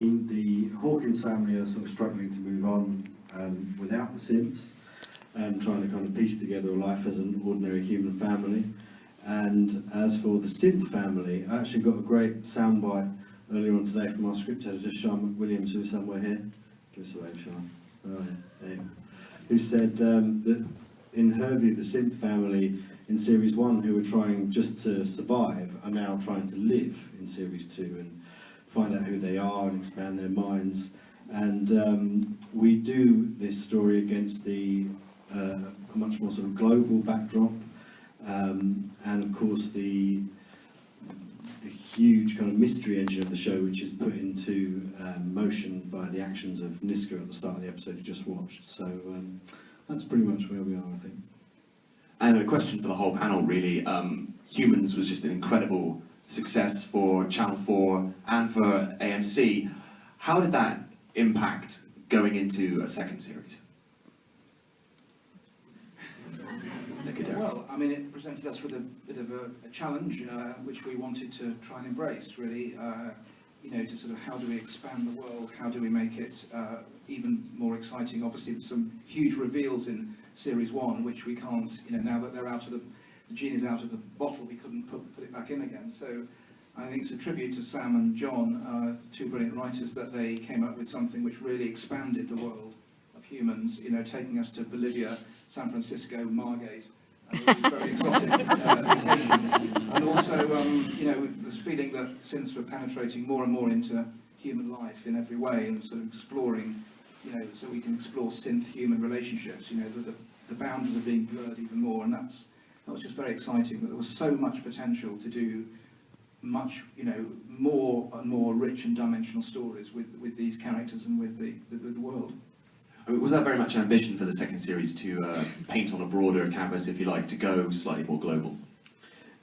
The Hawkins family are sort of struggling to move on without the synths, trying to kind of piece together a life as an ordinary human family. And as for the synth family, I actually got a great soundbite earlier on today from our script editor, Sean McWilliams, who's somewhere here. Give us a wave, Sean. Right, there you go. Who said that in her view, the synth family in Series 1, who were trying just to survive, are now trying to live in Series 2 and find out who they are and expand their minds. And we do this story against a much more sort of global backdrop, and of course the huge kind of mystery engine of the show, which is put into motion by the actions of Niska at the start of the episode you just watched. So that's pretty much where we are, I think. And a question for the whole panel, really. Humans was just an incredible success for Channel 4 and for AMC. How did that impact going into a second series? Well, I mean, it presented us with a bit of a challenge, which we wanted to try and embrace, really. You know, to sort of how do we expand the world? How do we make it even more exciting? Obviously, there's some huge reveals in Series 1, which we can't, you know, now that they're out of the genie's out of the bottle, we couldn't put it back in again. So I think it's a tribute to Sam and John, two brilliant writers, that they came up with something which really expanded the world of humans, you know, taking us to Bolivia, San Francisco, Margate, and all these very exotic occasions. And also, you know, this feeling that synths were penetrating more and more into human life in every way, and sort of exploring, you know, so we can explore synth-human relationships, you know, the boundaries are being blurred even more, and that was just very exciting, that there was so much potential to do much, you know, more and more rich and dimensional stories with these characters and with the world. I mean, was that very much an ambition for the second series to paint on a broader canvas, if you like, to go slightly more global?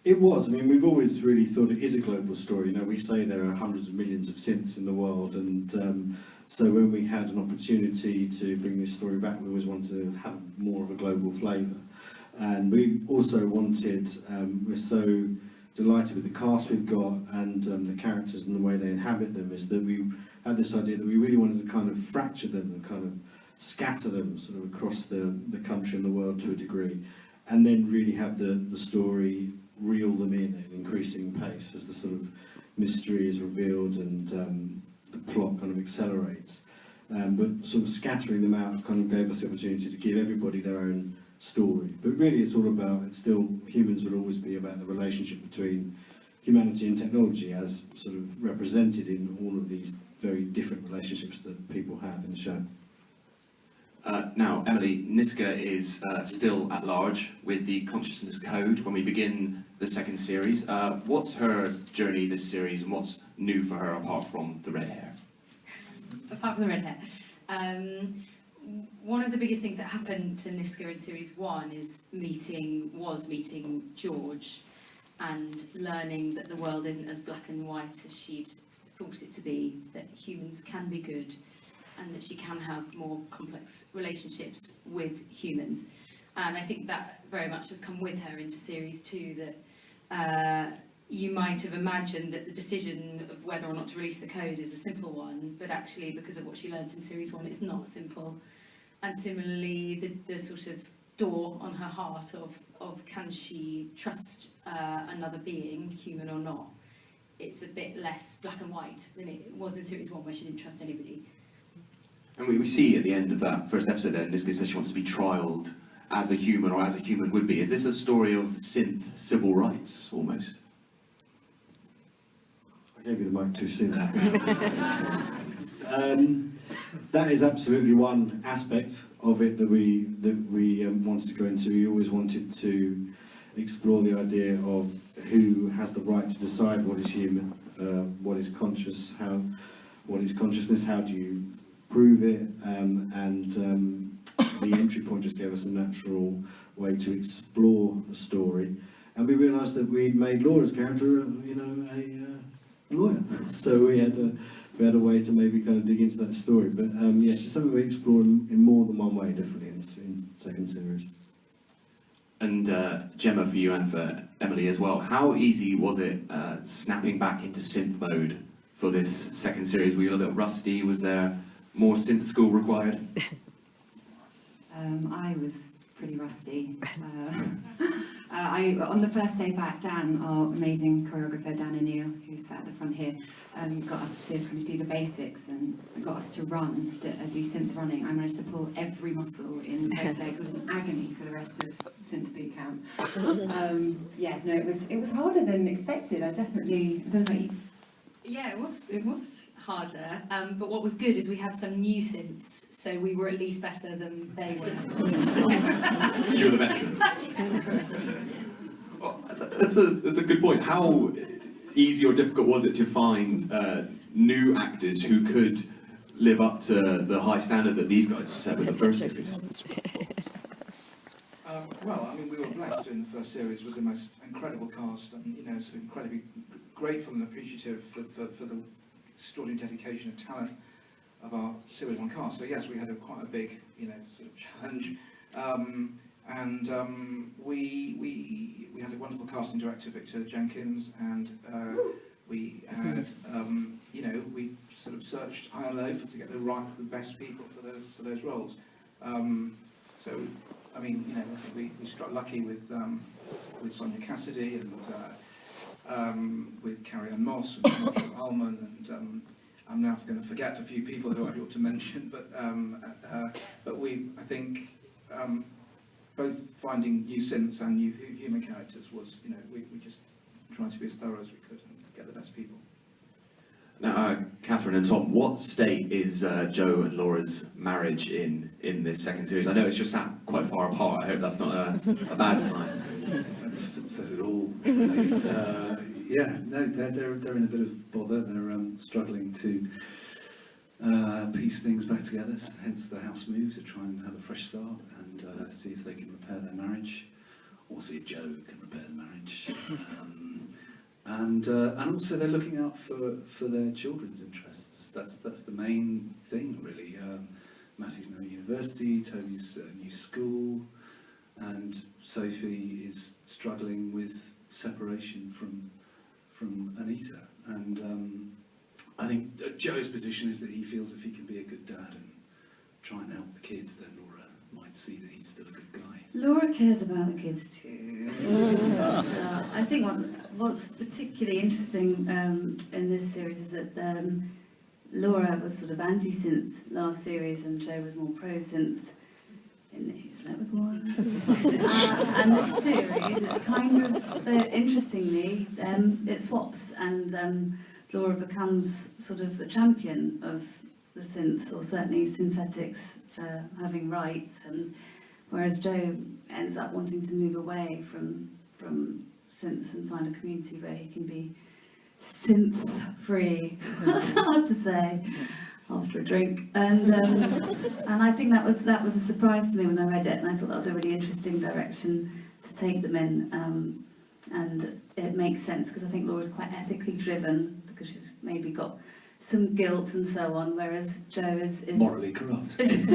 It was. I mean, we've always really thought it is a global story. You know, we say there are hundreds of millions of synths in the world, and so when we had an opportunity to bring this story back, we always wanted to have more of a global flavour. And we also wanted, we're so delighted with the cast we've got and the characters and the way they inhabit them, is that we had this idea that we really wanted to kind of fracture them and kind of scatter them sort of across the country and the world to a degree, and then really have the story reel them in at an increasing pace as the sort of mystery is revealed and the plot kind of accelerates. But sort of scattering them out kind of gave us the opportunity to give everybody their own story. But really it's all about, it's still, humans will always be about the relationship between humanity and technology, as sort of represented in all of these very different relationships that people have in the show. Now, Emily, Niska is still at large with the Consciousness Code when we begin the second series. What's her journey this series, and what's new for her apart from the red hair? Apart from the red hair. One of the biggest things that happened to Niska in Series 1 is meeting George and learning that the world isn't as black and white as she'd thought it to be, that humans can be good, and that she can have more complex relationships with humans. And I think that very much has come with her into Series 2, that you might have imagined that the decision of whether or not to release the code is a simple one, but actually because of what she learnt in Series 1, it's not simple. And similarly, the sort of door on her heart of can she trust another being, human or not, it's a bit less black and white than it was in Series 1, where she didn't trust anybody. And we see at the end of that first episode then, Niska says she wants to be trialled as a human, or as a human would be. Is this a story of synth civil rights, almost? I gave you the mic too soon. That is absolutely one aspect of it that we wanted to go into. We always wanted to explore the idea of who has the right to decide what is human, what is conscious, what is consciousness, how do you prove it, and the entry point just gave us a natural way to explore the story. And we realised that we'd made Laura's character, you know, a lawyer, so we had a way to maybe kind of dig into that story. But yes, it's something we explore in more than one way, definitely, in second series. And Gemma, for you and for Emily as well, how easy was it snapping back into synth mode for this second series? Were you a little bit rusty? Was there more synth school required? I was pretty rusty. On the first day back, Dan, our amazing choreographer, Dan O'Neill, who sat at the front here, got us to kind of do the basics and got us to run, do synth running. I managed to pull every muscle in both legs. It was an agony for the rest of synth boot camp. Yeah, no, it was harder than expected. I don't know about you. Yeah, it was harder, but what was good is we had some new synths, so we were at least better than they were. So. You were the veterans. Well, that's a good point. How easy or difficult was it to find new actors who could live up to the high standard that these guys had set with the first series? Well, I mean, we were blessed in the first series with the most incredible cast, and you know, so incredibly grateful and appreciative for the extraordinary dedication and talent of our series one cast. So yes, we had quite a big, you know, sort of challenge, we had a wonderful casting director, Victor Jenkins, and we had, you know, we sort of searched high and low to get the best people for those roles. So, I mean, you know, I think we struck lucky with Sonia Cassidy and with Carrie Ann Moss and Marshall Ullman, and I'm now going to forget a few people who I ought to mention, but I think both finding new synths and new human characters was, you know, we just tried to be as thorough as we could and get the best people. Now, Catherine and Tom, what state is Joe and Laura's marriage in this second series? I know it's just sat quite far apart. I hope that's not a bad sign. That says it all. Yeah, no, they're in a bit of bother. They're struggling to piece things back together. So hence the house move, to try and have a fresh start and see if they can repair their marriage, or see if Joe can repair the marriage. And also they're looking out for their children's interests. That's the main thing, really. Matty's now at university, Toby's at a new school, and Sophie is struggling with separation from Anita. And I think Joe's position is that he feels if he can be a good dad and try and help the kids, then Laura might see that he's still a good guy. Laura cares about the kids too. So I think what's particularly interesting in this series is that Laura was sort of anti-synth last series and Joe was more pro-synth. In he slept with one. And this series, it's kind of, interestingly, it swaps, and Laura becomes sort of a champion of the synths, or certainly synthetics having rights, and whereas Joe ends up wanting to move away from synths and find a community where he can be synth-free. That's hard to say after a drink, and I think that was a surprise to me when I read it, and I thought that was a really interesting direction to take them in, and it makes sense because I think Laura's quite ethically driven because she's maybe got some guilt and so on, whereas Joe is morally corrupt. is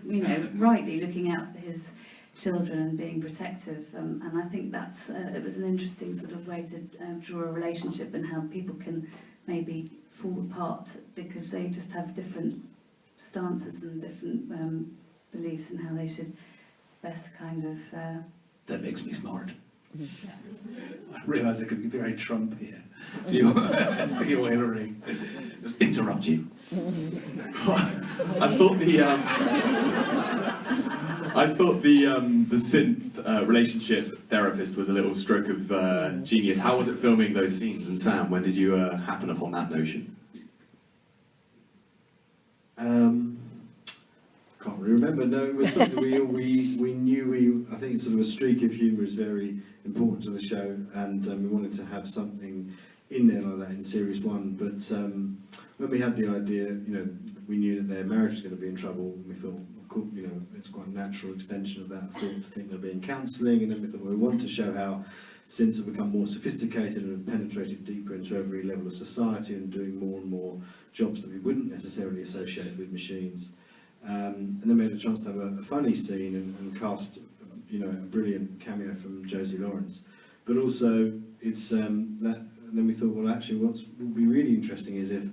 you know, rightly looking out for his children and being protective, and I think that's it was an interesting sort of way to draw a relationship and how people can maybe fall apart because they just have different stances and different beliefs in how they should best kind of... That makes me smart. I realise I could be very Trump here to your Hillary. Just interrupt you. I thought the synth relationship therapist was a little stroke of genius. How was it filming those scenes? And Sam, when did you happen upon that notion? Can't really remember. No, it was something we knew. I think sort of a streak of humour is very important to the show, and we wanted to have something in there like that in series one. But when we had the idea, you know, we knew that their marriage was going to be in trouble. And we thought, of course, you know, it's quite a natural extension of that. I thought to think they'll be in counselling, and then we thought, well, we want to show how synths have become more sophisticated and have penetrated deeper into every level of society and doing more and more jobs that we wouldn't necessarily associate with machines. And then we had a chance to have a funny scene and cast, you know, a brilliant cameo from Josie Lawrence. But also, it's that then we thought, well, actually, what would be really interesting is if,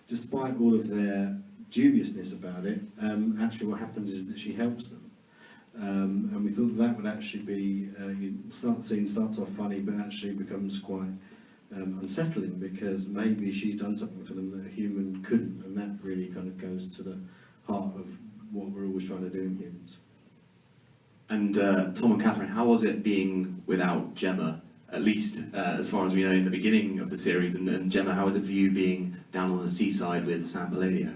despite all of their dubiousness about it, actually what happens is that she helps them. And we thought that would actually be, the scene starts off funny, but actually becomes quite unsettling, because maybe she's done something for them that a human couldn't, and that really kind of goes to the heart of what we're always trying to do in humans. And Tom and Catherine, how was it being without Gemma, at least as far as we know in the beginning of the series? And Gemma, how was it for you being down on the seaside with Sam Palladio?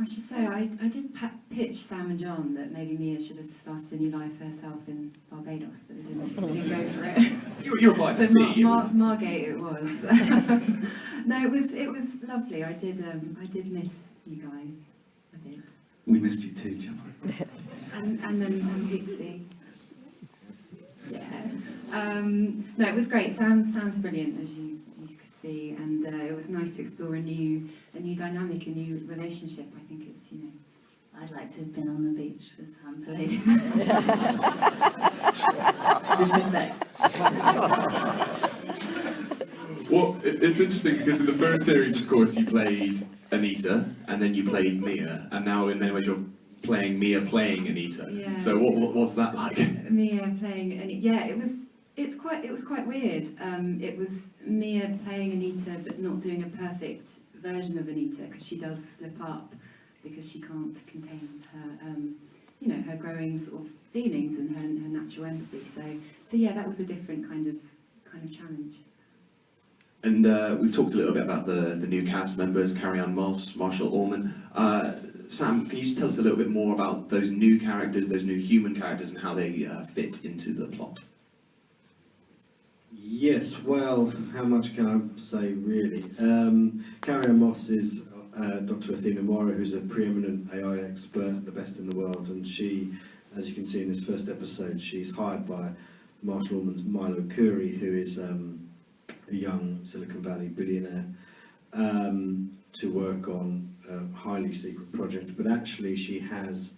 I should say, I did pitch Sam and John that maybe Mia should have started a new life for herself in Barbados, but they didn't go for it. You were quite So sea. Margate it was. No, it was lovely. I did miss you guys a bit. We missed you too, Gemma. And then Pixie. Yeah. No, it was great. Sam's brilliant, as you could see, and it was nice to explore a new dynamic, a new relationship. I think it's, I'd like to have been on the beach with Sam Palladio. Disrespect. Well, it's interesting because in the first series, of course, you played Anita, and then you played Mia, and now in many ways you're playing Mia playing Anita. Yeah. So what's that like? Mia playing Anita. Yeah, it was quite weird. It was Mia playing Anita, but not doing a perfect version of Anita, because she does slip up because she can't contain her, her growing sort of feelings and her natural empathy. So yeah, that was a different kind of challenge. And we've talked a little bit about the new cast members, Carrie-Anne Moss, Marshall Orman. Sam, can you just tell us a little bit more about those new characters, those new human characters, and how they fit into the plot? Yes, well, how much can I say, really? Carrie-Anne Moss is Dr. Athena Mora, who's a preeminent AI expert, the best in the world, and she, as you can see in this first episode, she's hired by Marshall Orman's Milo Curry, who is a young Silicon Valley billionaire, to work on a highly secret project, but actually she has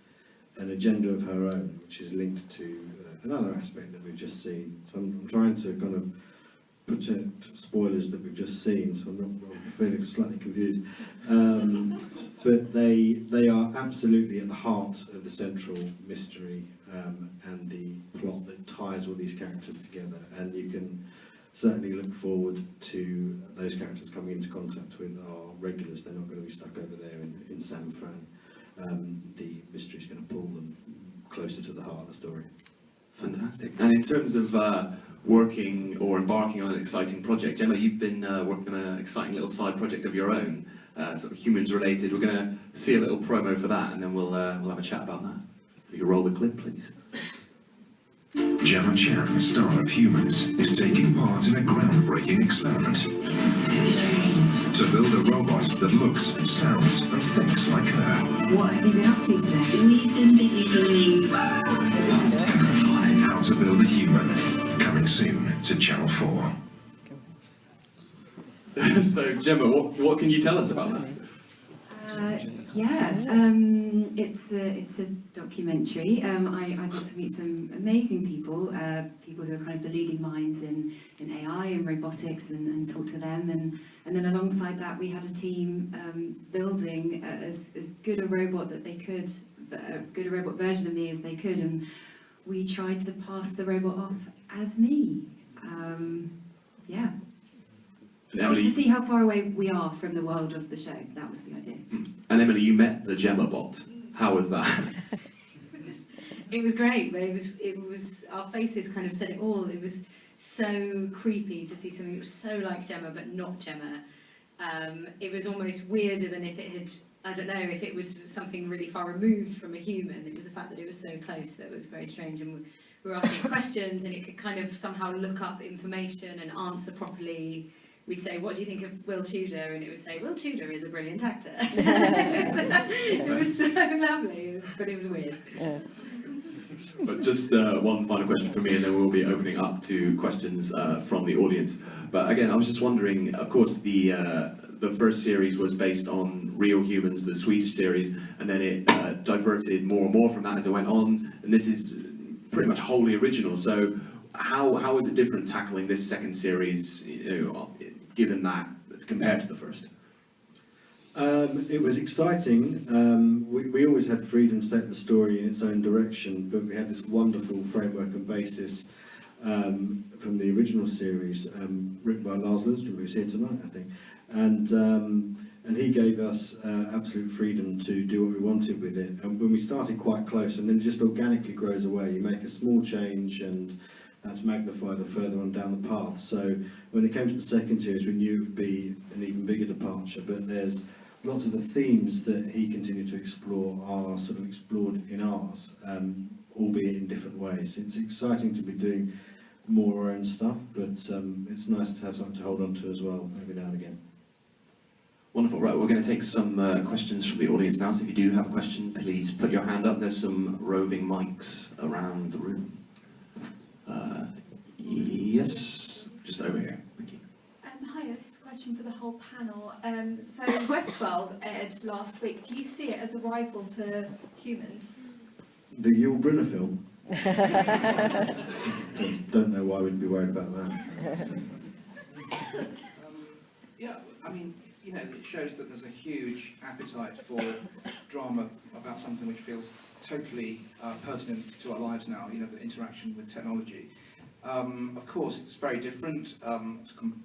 an agenda of her own, which is linked to another aspect that we've just seen. So I'm trying to kind of protect spoilers that we've just seen, so I'm feeling slightly confused. But they are absolutely at the heart of the central mystery and the plot that ties all these characters together, and you can certainly look forward to those characters coming into contact with our regulars. They're not going to be stuck over there in San Fran. The mystery is going to pull them closer to the heart of the story. Fantastic. And in terms of working or embarking on an exciting project, Gemma, you've been working on an exciting little side project of your own, sort of humans related. We're going to see a little promo for that, and then we'll have a chat about that. So you roll the clip, please. Gemma Chan, star of Humans, is taking part in a groundbreaking experiment to build a robot that looks, sounds, and thinks like her. What have you been up to today? We've been busy filming. That's terrifying. How to Build a Human, coming soon to Channel 4. So, Gemma, what can you tell us about that? It's a documentary. I got to meet some amazing people, people who are kind of the leading minds in AI and robotics, and talk to them. And then alongside that, we had a team building as good a robot that they could, a good a robot version of me as they could, and we tried to pass the robot off as me. Yeah. Emily, to see how far away we are from the world of the show. That was the idea. And Emily, you met the Gemma bot. How was that? It was great, but it was our faces kind of said it all. It was so creepy to see something that was so like Gemma but not Gemma. It was almost weirder than if it had, I don't know, if it was something really far removed from a human. It was the fact that it was so close that was very strange, and we were asking questions and it could kind of somehow look up information and answer properly. We'd say, what do you think of Will Tudor? And it would say, Will Tudor is a brilliant actor. It was so lovely, but it was weird. Yeah. But just one final question for me, and then we'll be opening up to questions from the audience. But again, I was just wondering, of course, the first series was based on Real Humans, the Swedish series, and then it diverted more and more from that as it went on, and this is pretty much wholly original. So how is it different tackling this second series, you know, given that compared to the first? It was exciting. We always had freedom to take the story in its own direction, but we had this wonderful framework and basis from the original series, written by Lars Lundström, who's here tonight, I think, and he gave us absolute freedom to do what we wanted with it. And when we started quite close, and then it just organically grows away. You make a small change, and that's magnified or further on down the path. So when it came to the second series, we knew it would be an even bigger departure. But there's lots of the themes that he continued to explore are sort of explored in ours, albeit in different ways. It's exciting to be doing more of our own stuff, but it's nice to have something to hold on to as well every now and again. Wonderful. Right, we're going to take some questions from the audience now. So if you do have a question, please put your hand up. There's some roving mics around the room. Yes, just over here. Thank you. Hi, this is a question for the whole panel. So Westworld aired last week. Do you see it as a rival to Humans? The Yul Brynner film? Don't know why we'd be worried about that. Yeah, I mean, you know, it shows that there's a huge appetite for drama about something which feels totally pertinent to our lives now, you know, the interaction with technology. Of course, it's very different.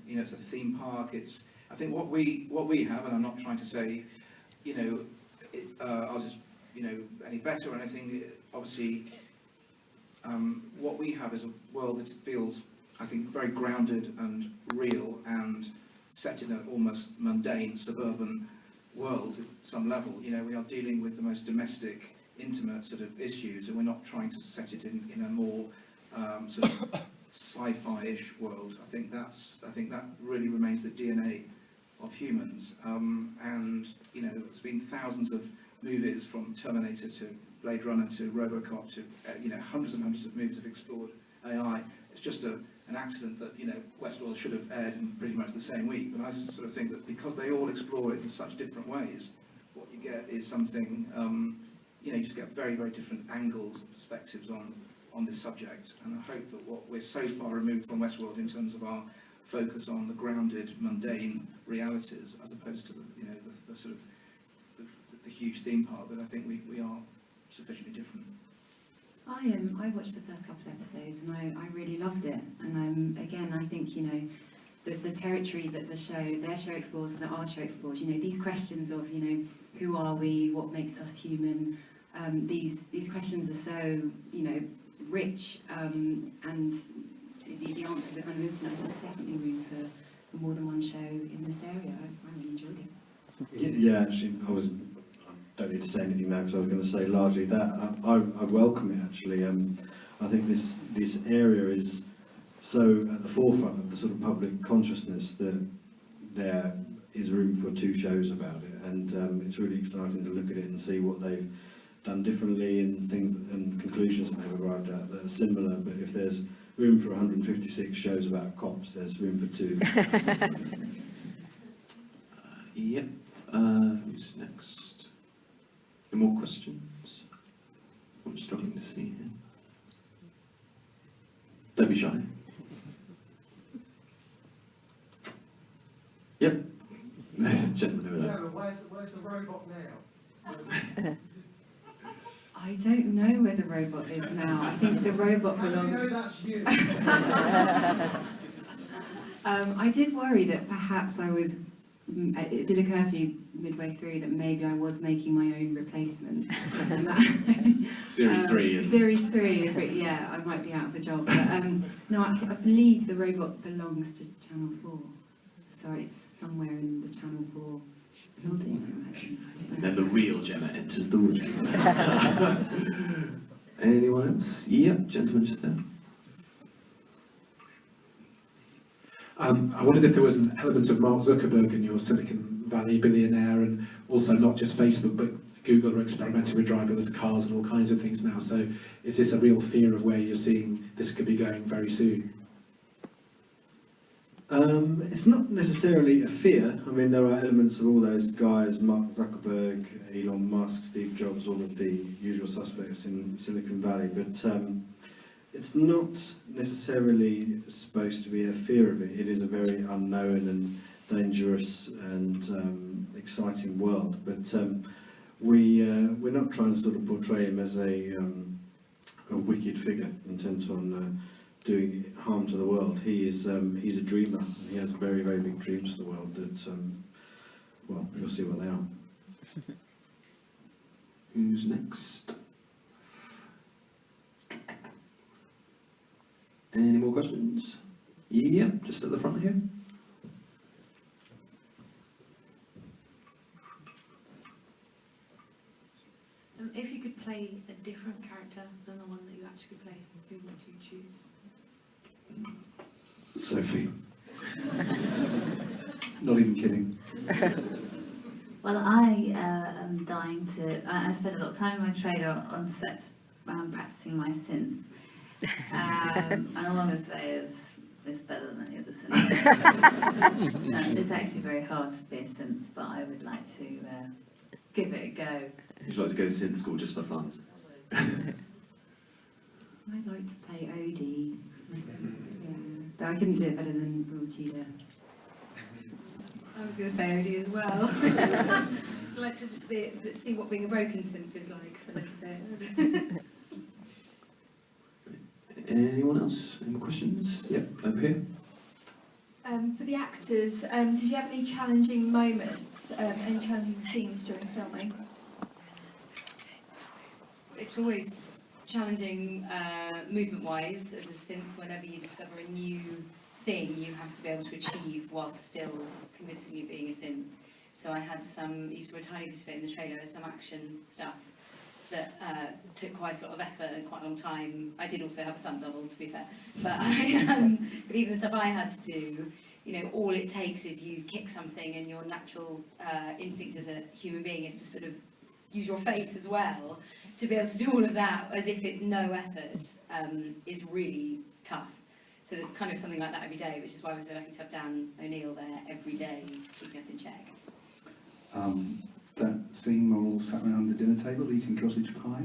You know, it's a theme park. I think what we have, and I'm not trying to say, you know, ours is, you know, any better or anything. Obviously, what we have is a world that feels, I think, very grounded and real and set in an almost mundane suburban world at some level. You know, we are dealing with the most domestic, intimate sort of issues, and we're not trying to set it in a more sort of sci-fi-ish world. I think that really remains the DNA of Humans. And you know, it's been thousands of movies, from Terminator to Blade Runner to RoboCop to you know, hundreds and hundreds of movies have explored AI. It's just an accident that, you know, Westworld should have aired in pretty much the same week. But I just sort of think that because they all explore it in such different ways, what you get is something, you know, you just get very, very different angles and perspectives on this subject. And I hope that what we're so far removed from Westworld in terms of our focus on the grounded, mundane realities, as opposed to the, you know, the sort of the huge theme park, that I think we are sufficiently different. I watched the first couple of episodes and I really loved it. And again, I think, you know, the territory that their show explores and that our show explores, you know, these questions of, you know, who are we, what makes us human, these questions are so, you know, rich, and the answers are kind of infinite. There's definitely room for more than one show in this area. I really enjoyed it. Yeah, actually, I don't need to say anything now because I was going to say largely that. I welcome it, actually. I think this area is so at the forefront of the sort of public consciousness that there is room for two shows about it, and it's really exciting to look at it and see what they've done differently and things and conclusions that they've arrived at that are similar. But if there's room for 156 shows about cops, there's room for two. Yep. Who's next? Any more questions? I'm struggling to see here. Don't be shy. Yep. Gentleman over there. Where's the robot now? I don't know where the robot is now. I think the robot belongs... How do you know that's you? I did worry that perhaps I was... It did occur to me midway through that maybe I was making my own replacement. Series 3. Series 3, yeah, I might be out of a job. But no, I believe the robot belongs to Channel 4. So it's somewhere in the Channel 4 building, I imagine. And then the real Gemma enters the room. Anyone else? Yep, gentleman just there. I wondered if there was an element of Mark Zuckerberg in your Silicon Valley billionaire, and also not just Facebook, but Google are experimenting with driverless cars and all kinds of things now. So is this a real fear of where you're seeing this could be going very soon? It's not necessarily a fear. I mean, there are elements of all those guys, Mark Zuckerberg, Elon Musk, Steve Jobs, all of the usual suspects in Silicon Valley. But it's not necessarily supposed to be a fear of it. It is a very unknown and dangerous and exciting world. But we're not trying to sort of portray him as a wicked figure intent on doing harm to the world. He's a dreamer, and he has very, very big dreams for the world that, well, you'll see what they are. Who's next? Any more questions? Yeah, just at the front here. If you could play a different character than the one that you actually play, who would you choose? Sophie. Not even kidding. Well, I am dying to. I spend a lot of time in my trailer on set practicing my synth. And all I'm going to say is it's better than any other synth. It's actually very hard to be a synth, but I would like to give it a go. Would you like to go to synth school just for fun? I'd like to play Odie. Yeah, though I couldn't do it better than Will Tudor. I was going to say Odie as well. I'd like to just see what being a broken synth is like for a little bit. Anyone else? Any more questions? Yep, over here. For the actors, did you have any challenging moments, any challenging scenes during filming? It's always challenging movement-wise as a synth. Whenever you discover a new thing, you have to be able to achieve whilst still convincingly being a synth. So I had you saw a tiny bit of it in the trailer, some action stuff that took quite a lot of effort and quite a long time. I did also have a stunt double, to be fair, but but even the stuff I had to do, you know, all it takes is you kick something, and your natural instinct as a human being is to sort of use your face as well to be able to do all of that as if it's no effort is really tough. So there's kind of something like that every day, which is why we're so lucky to have Dan O'Neill there every day keeping us in check. That scene where we're all sat around the dinner table eating cottage pie,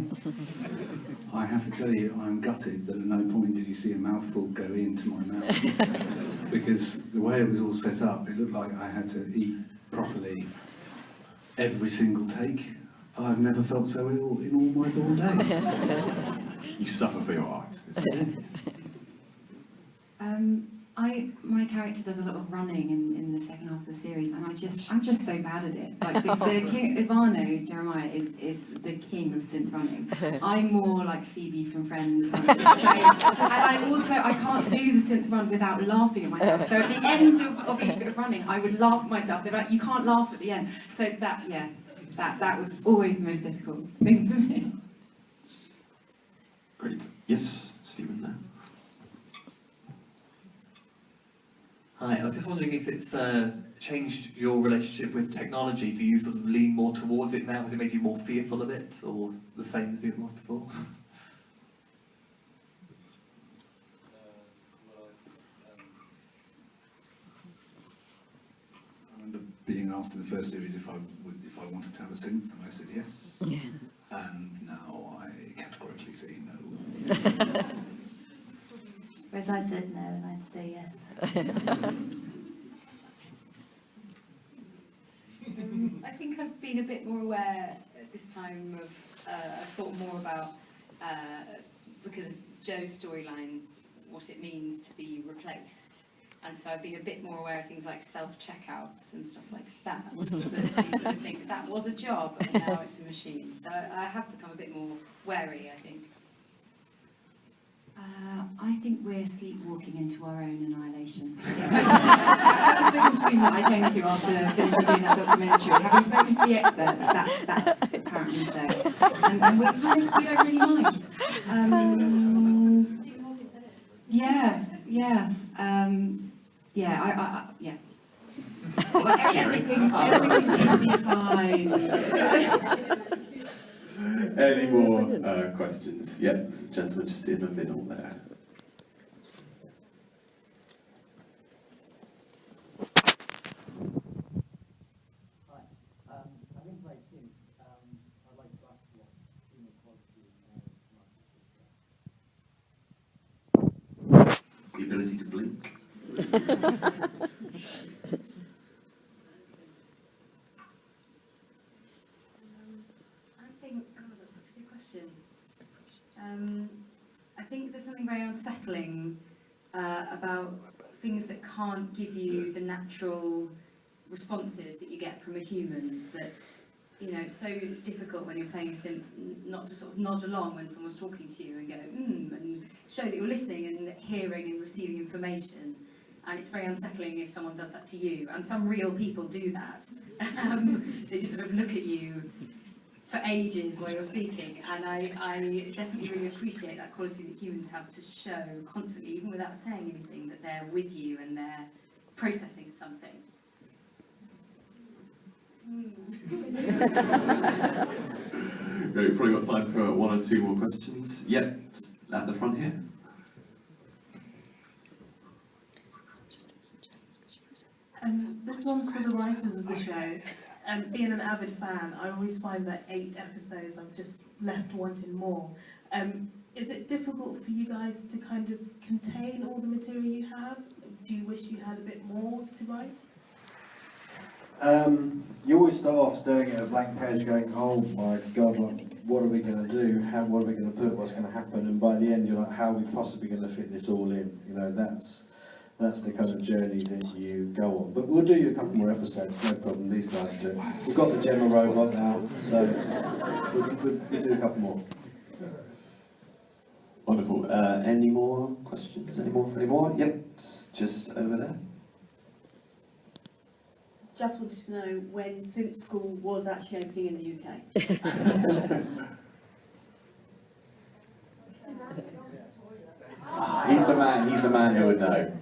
I have to tell you, I'm gutted that at no point did you see a mouthful go into my mouth. Because the way it was all set up, it looked like I had to eat properly every single take. I've never felt so ill in all my born days. You suffer for your art. My character does a lot of running in the second half of the series, and I'm just so bad at it. Like the king, Ivano Jeremiah is the king of synth running. I'm more like Phoebe from Friends. And I can't do the synth run without laughing at myself. So at the end of each bit of running, I would laugh at myself. They're like, you can't laugh at the end. So that was always the most difficult thing for me. Great. Yes, Stephen there. Hi, I was just wondering if it's changed your relationship with technology. Do you sort of lean more towards it now? Has it made you more fearful of it, or the same as it was before? I remember being asked in the first series if I wanted to have a synth, and I said yes. Yeah. And now I categorically say no. Whereas I said no and I'd say yes. I think I've been a bit more aware at this time of, I've thought more about, because of Joe's storyline, what it means to be replaced. And so I've been a bit more aware of things like self-checkouts and stuff like that, that you sort of think that was a job and now it's a machine. So I have become a bit more wary, I think. I think we're sleepwalking into our own annihilation. That was the conclusion that I came to after finishing doing that documentary. Having spoken to the experts, that's apparently so. And we don't really mind. Yeah. Well, that's cheering. Everything's going to be fine. Any more questions? Yep, it's the gentleman just in the middle there. ability to blink? I think, that's such a good question. I think there's something very unsettling about things that can't give you the natural responses that you get from a human. That, you know, it's so difficult when you're playing a synth not to sort of nod along when someone's talking to you and go and show that you're listening and hearing and receiving information. And it's very unsettling if someone does that to you. And some real people do that. They just sort of look at you for ages while you're speaking, and I definitely really appreciate that quality that humans have to show constantly, even without saying anything, that they're with you and they're processing something. Great, we've probably got time for one or two more questions. Yep, at the front here. This one's for the writers of the show. Being an avid fan, I always find that 8 episodes I've just left wanting more. Is it difficult for you guys to kind of contain all the material you have? Do you wish you had a bit more to write? You always start off staring at a blank page going, oh my god, like, what are we going to do? What are we going to put? What's going to happen? And by the end you're like, how are we possibly going to fit this all in? You know, that's the kind of journey that you go on. But we'll do you a couple more episodes, no problem, these guys will do it. We've got the Gemma robot now, so we'll do a couple more. Wonderful. Any more questions? Any more? Yep, just over there. Just wanted to know when Synth School was actually opening in the UK. He's the man who would know.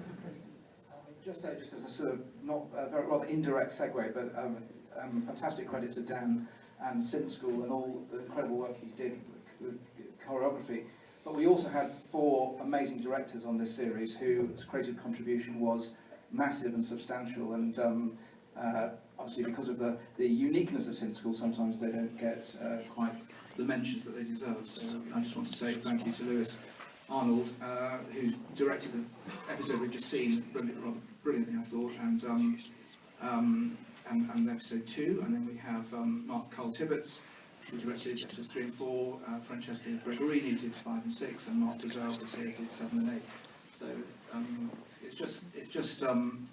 Just as a sort of not very rather indirect segue, but fantastic credit to Dan and Synth School and all the incredible work he did with choreography. But we also had 4 amazing directors on this series whose creative contribution was massive and substantial, and obviously because of the uniqueness of Synth School, sometimes they don't get quite the mentions that they deserve. So I just want to say thank you to Lewis Arnold, who directed the episode we've just seen rather brilliantly, I thought, and episode 2, and then we have Mark Carl Tibbets, who directed episodes 3 and 4, Francesca Gregorini did 5 and 6, and Mark Brazil was here, did 7 and 8. So it's just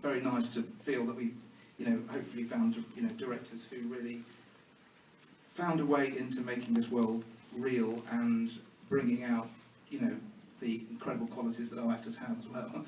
very nice to feel that we, hopefully found directors who really found a way into making this world real and bringing out the incredible qualities that our actors have as well.